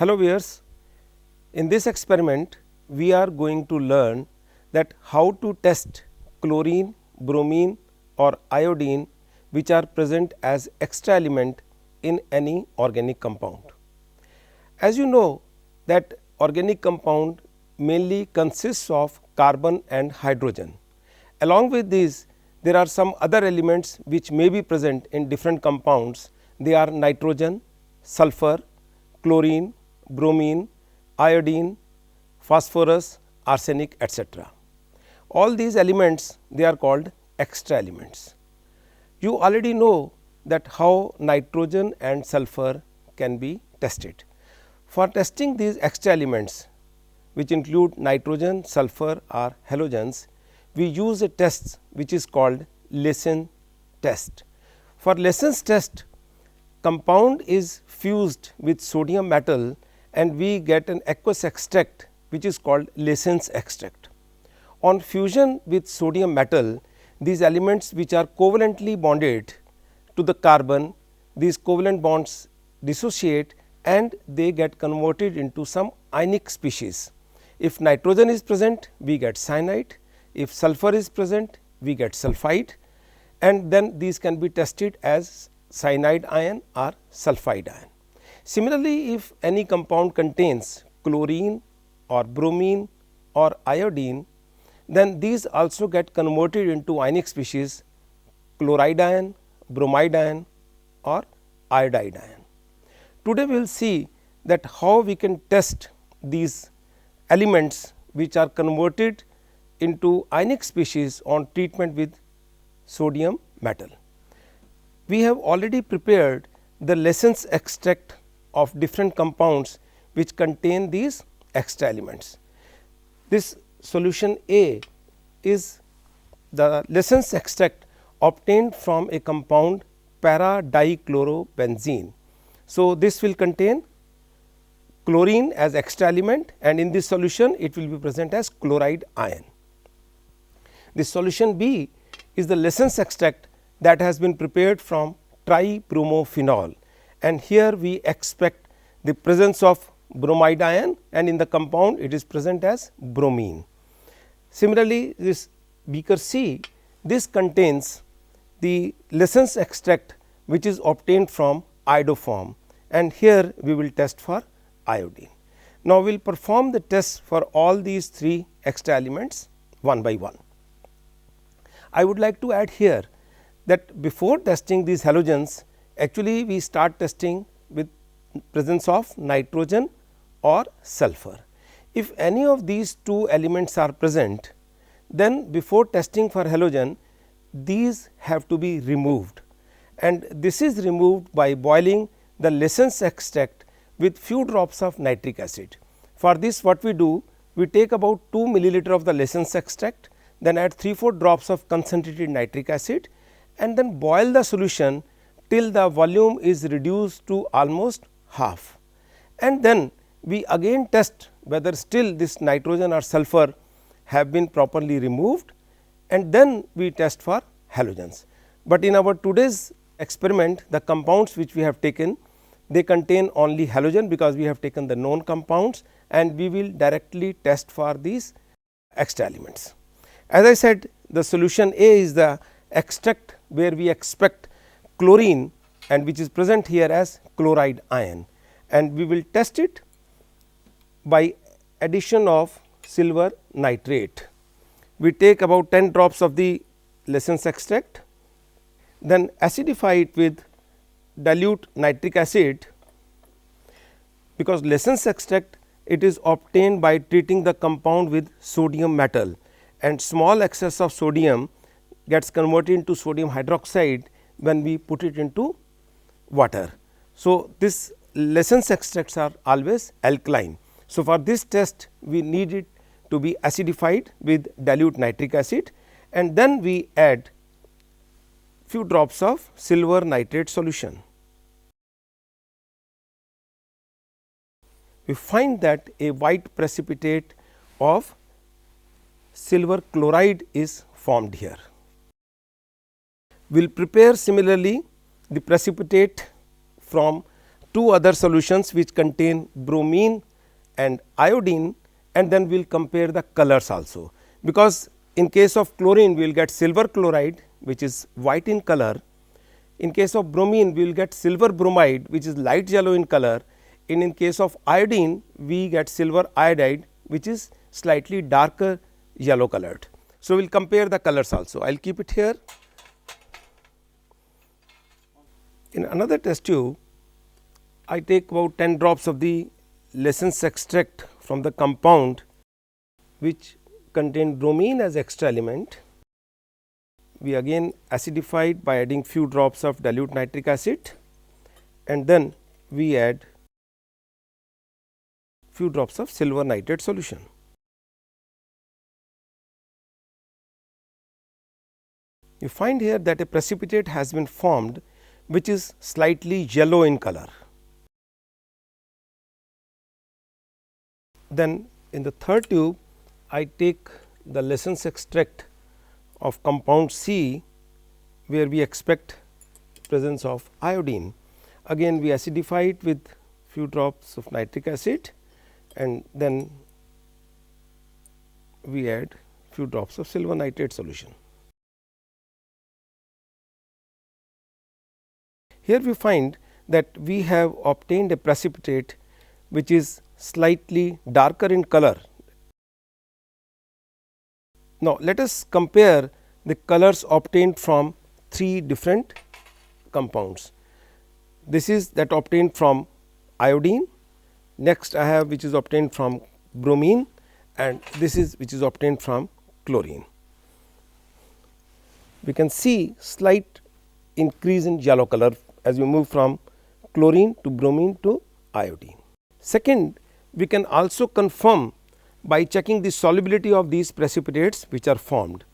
Hello viewers, in this experiment we are going to learn that how to test chlorine, bromine or iodine which are present as extra element in any organic compound. As you know that organic compound mainly consists of carbon and hydrogen. Along with these there are some other elements which may be present in different compounds. They are nitrogen, sulfur, chlorine, bromine, iodine, phosphorus, arsenic, etc. All these elements they are called extra elements. You already know that how nitrogen and sulfur can be tested. For testing these extra elements which include nitrogen, sulfur or halogens, we use a test which is called Leysen test. For Leysen's test, compound is fused with sodium metal and we get an aqueous extract which is called Leysen's extract. On fusion with sodium metal, these elements which are covalently bonded to the carbon, these covalent bonds dissociate and they get converted into some ionic species. If nitrogen is present, we get cyanide, if sulfur is present, we get sulphide, and then these can be tested as cyanide ion or sulphide ion. Similarly, if any compound contains chlorine or bromine or iodine, then these also get converted into ionic species chloride ion, bromide ion or iodide ion. Today, we will see that how we can test these elements which are converted into ionic species on treatment with sodium metal. We have already prepared the Leysen's extract of different compounds which contain these extra elements. This solution A is the Leysen's extract obtained from a compound para-dichlorobenzene. So, this will contain chlorine as extra element and in this solution it will be present as chloride ion. The solution B is the Leysen's extract that has been prepared from tribromophenol and here we expect the presence of bromide ion and in the compound it is present as bromine. Similarly, this beaker C, this contains the Leysen's extract which is obtained from iodoform and here we will test for iodine. Now, we will perform the test for all these three extra elements one by one. I would like to add here that before testing these halogens, actually we start testing with presence of nitrogen or sulfur. If any of these two elements are present, then before testing for halogen, these have to be removed and this is removed by boiling the Leysen's extract with few drops of nitric acid. For this what we do, we take about 2 milliliter of the Leysen's extract, then add 3-4 drops of concentrated nitric acid and then boil the solution till the volume is reduced to almost half. And then we again test whether still this nitrogen or sulfur have been properly removed and then we test for halogens. But in our today's experiment, the compounds which we have taken, they contain only halogen because we have taken the known compounds and we will directly test for these extra elements. As I said, the solution A is the extract where we expect chlorine and which is present here as chloride ion and we will test it by addition of silver nitrate. We take about 10 drops of the Leysen's extract, then acidify it with dilute nitric acid because Leysen's extract it is obtained by treating the compound with sodium metal and small excess of sodium gets converted into sodium hydroxide when we put it into water. So, this Leysen's extracts are always alkaline. So, for this test we need it to be acidified with dilute nitric acid and then we add few drops of silver nitrate solution. We find that a white precipitate of silver chloride is formed here. We will prepare similarly the precipitate from two other solutions which contain bromine and iodine, and then we will compare the colors also, because in case of chlorine we will get silver chloride which is white in color. In case of bromine we will get silver bromide which is light yellow in color, and in case of iodine we get silver iodide which is slightly darker yellow colored. So, we will compare the colors also. I will keep it here. In another test tube, I take about 10 drops of the Lessens extract from the compound which contain bromine as extra element. We again acidified by adding few drops of dilute nitric acid, and then we add few drops of silver nitrate solution. You find here that a precipitate has been formed which is slightly yellow in color. Then in the third tube, I take the Lessens extract of compound C, where we expect presence of iodine. Again we acidify it with few drops of nitric acid, and then we add few drops of silver nitrate solution. Here we find that we have obtained a precipitate which is slightly darker in color. Now, let us compare the colors obtained from three different compounds. This is that obtained from iodine, next I have which is obtained from bromine, and this is which is obtained from chlorine. We can see slight increase in yellow color as we move from chlorine to bromine to iodine. Second, we can also confirm by checking the solubility of these precipitates which are formed.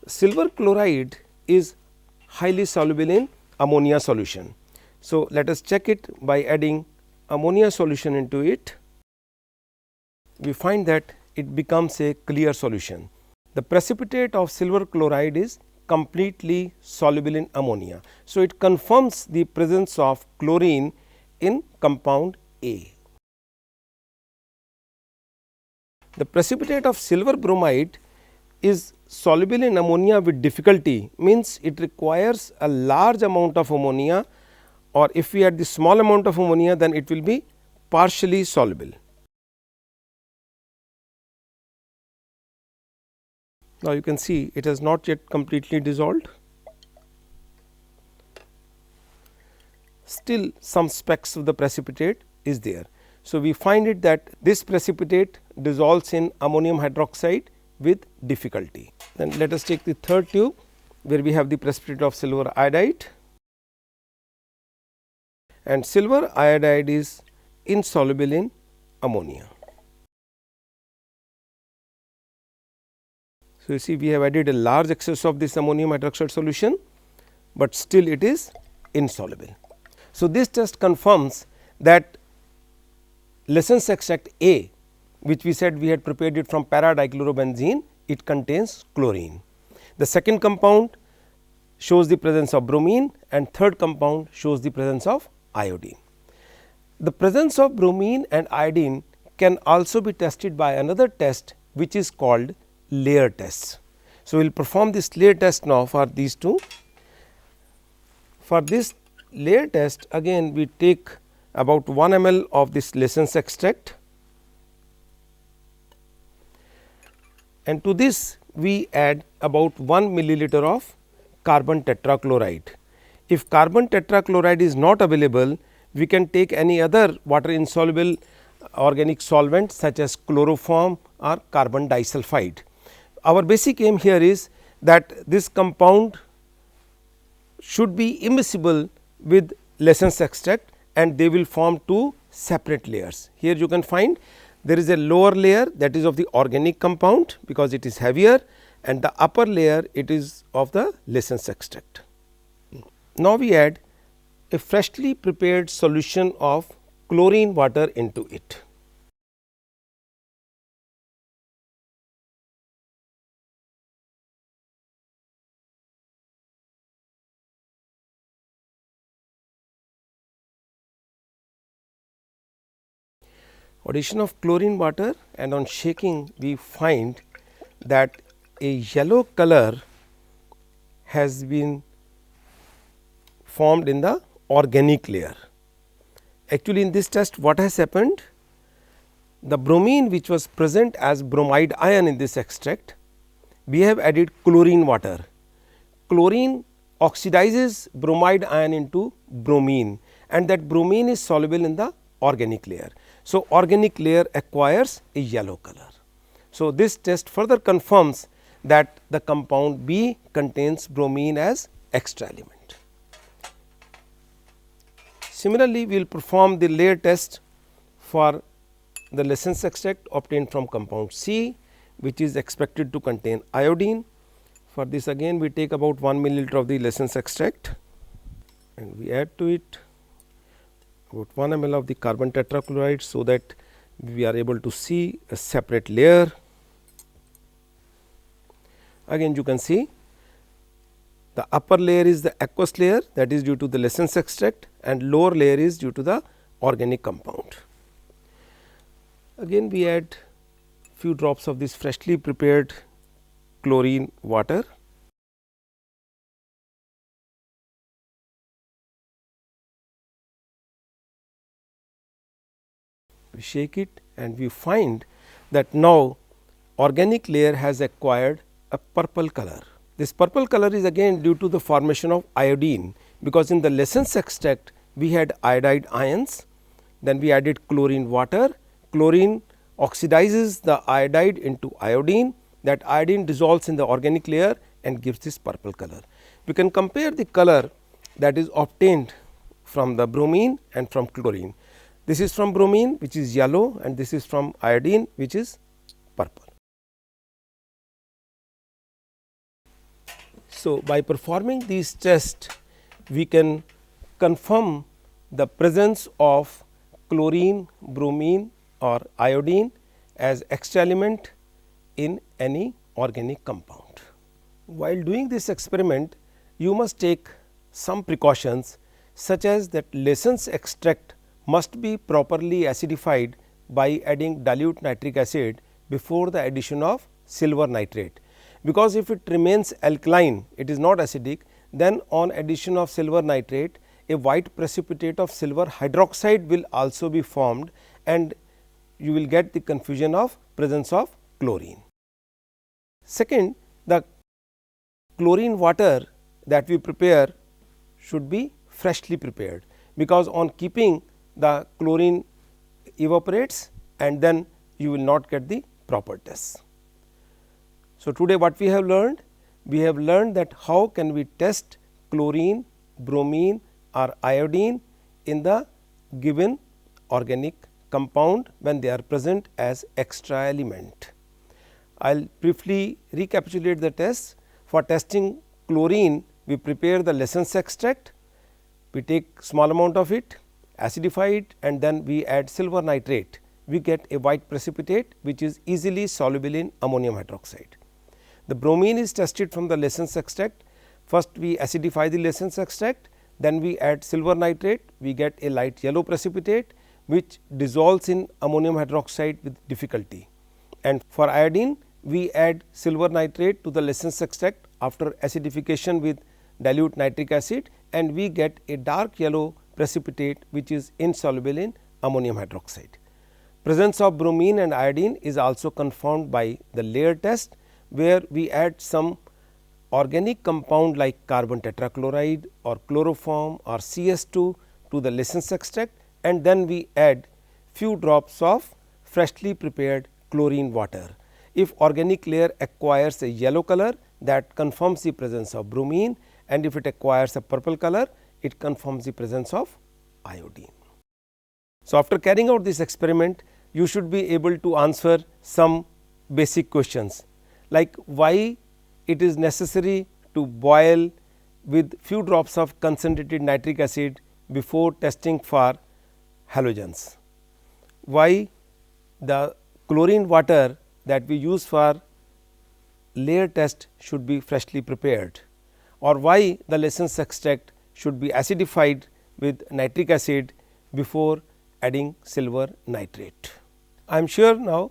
Silver chloride is highly soluble in ammonia solution. So, let us check it by adding ammonia solution into it. We find that it becomes a clear solution. The precipitate of silver chloride is completely soluble in ammonia. So, it confirms the presence of chlorine in compound A. The precipitate of silver bromide is soluble in ammonia with difficulty, means it requires a large amount of ammonia, or if we add the small amount of ammonia, then it will be partially soluble. Now, you can see it has not yet completely dissolved, still some specks of the precipitate is there. So, we find it that this precipitate dissolves in ammonium hydroxide with difficulty. Then let us take the third tube, where we have the precipitate of silver iodide, and silver iodide is insoluble in ammonia. So, you see we have added a large excess of this ammonium hydroxide solution, but still it is insoluble. So, this test confirms that Lessens extract A, which we said we had prepared it from para dichlorobenzene, it contains chlorine. The second compound shows the presence of bromine, and third compound shows the presence of iodine. The presence of bromine and iodine can also be tested by another test which is called layer test. So, we will perform this layer test now for these two. For this layer test, again we take about 1 ml of this Lessens extract, and to this we add about 1 milliliter of carbon tetrachloride. If carbon tetrachloride is not available, we can take any other water insoluble organic solvent such as chloroform or carbon disulfide. Our basic aim here is that this compound should be immiscible with Lessens extract, and they will form two separate layers. Here you can find there is a lower layer that is of the organic compound, because it is heavier, and the upper layer it is of the Lessens extract. Now, we add a freshly prepared solution of chlorine water into it. addition of chlorine water, and on shaking we find that a yellow color has been formed in the organic layer. Actually, in this test what has happened? The bromine which was present as bromide ion in this extract, we have added chlorine water. Chlorine oxidizes bromide ion into bromine, and that bromine is soluble in the organic layer. So, organic layer acquires a yellow color. So, this test further confirms that the compound B contains bromine as extra element. Similarly, we will perform the layer test for the Lessens extract obtained from compound C, which is expected to contain iodine. For this again we take about 1 milliliter of the Lessens extract and we add to it about 1 ml of the carbon tetrachloride, so that we are able to see a separate layer. Again you can see the upper layer is the aqueous layer, that is due to the Lessens extract, and lower layer is due to the organic compound. Again we add few drops of this freshly prepared chlorine water. We shake it and we find that now organic layer has acquired a purple color. This purple color is again due to the formation of iodine, because in the Lessens extract we had iodide ions, then we added chlorine water. Chlorine oxidizes the iodide into iodine, that iodine dissolves in the organic layer and gives this purple color. We can compare the color that is obtained from the bromine and from chlorine. This is from bromine, which is yellow, and this is from iodine, which is purple. So, by performing these tests we can confirm the presence of chlorine, bromine or iodine as extra element in any organic compound. While doing this experiment, you must take some precautions, such as that Lessens extract must be properly acidified by adding dilute nitric acid before the addition of silver nitrate, because if it remains alkaline, it is not acidic, then on addition of silver nitrate a white precipitate of silver hydroxide will also be formed, and you will get the confusion of presence of chlorine. Second, the chlorine water that we prepare should be freshly prepared, because on keeping the chlorine evaporates and then you will not get the proper test. So, today what we have learned? We have learned that how can we test chlorine, bromine or iodine in the given organic compound when they are present as extra element. I will briefly recapitulate the tests. For testing chlorine, we prepare the Lessens extract, we take small amount of it, acidify it, and then we add silver nitrate. We get a white precipitate which is easily soluble in ammonium hydroxide. The bromine is tested from the Lessens extract. First we acidify the Lessens extract, then we add silver nitrate, we get a light yellow precipitate which dissolves in ammonium hydroxide with difficulty. And for iodine, we add silver nitrate to the Lessens extract after acidification with dilute nitric acid, and we get a dark yellow precipitate which is insoluble in ammonium hydroxide. Presence of bromine and iodine is also confirmed by the layer test, where we add some organic compound like carbon tetrachloride or chloroform or CS2 to the Lessens extract, and then we add few drops of freshly prepared chlorine water. If organic layer acquires a yellow color, that confirms the presence of bromine, and if it acquires a purple color, it confirms the presence of iodine. So, after carrying out this experiment, you should be able to answer some basic questions, like why it is necessary to boil with few drops of concentrated nitric acid before testing for halogens, why the chlorine water that we use for layer test should be freshly prepared, or why the Lessens extract should be acidified with nitric acid before adding silver nitrate. I am sure now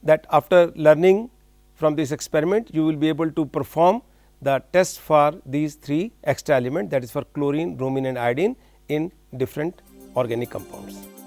that after learning from this experiment, you will be able to perform the test for these 3 extra elements, that is for chlorine, bromine and iodine in different organic compounds.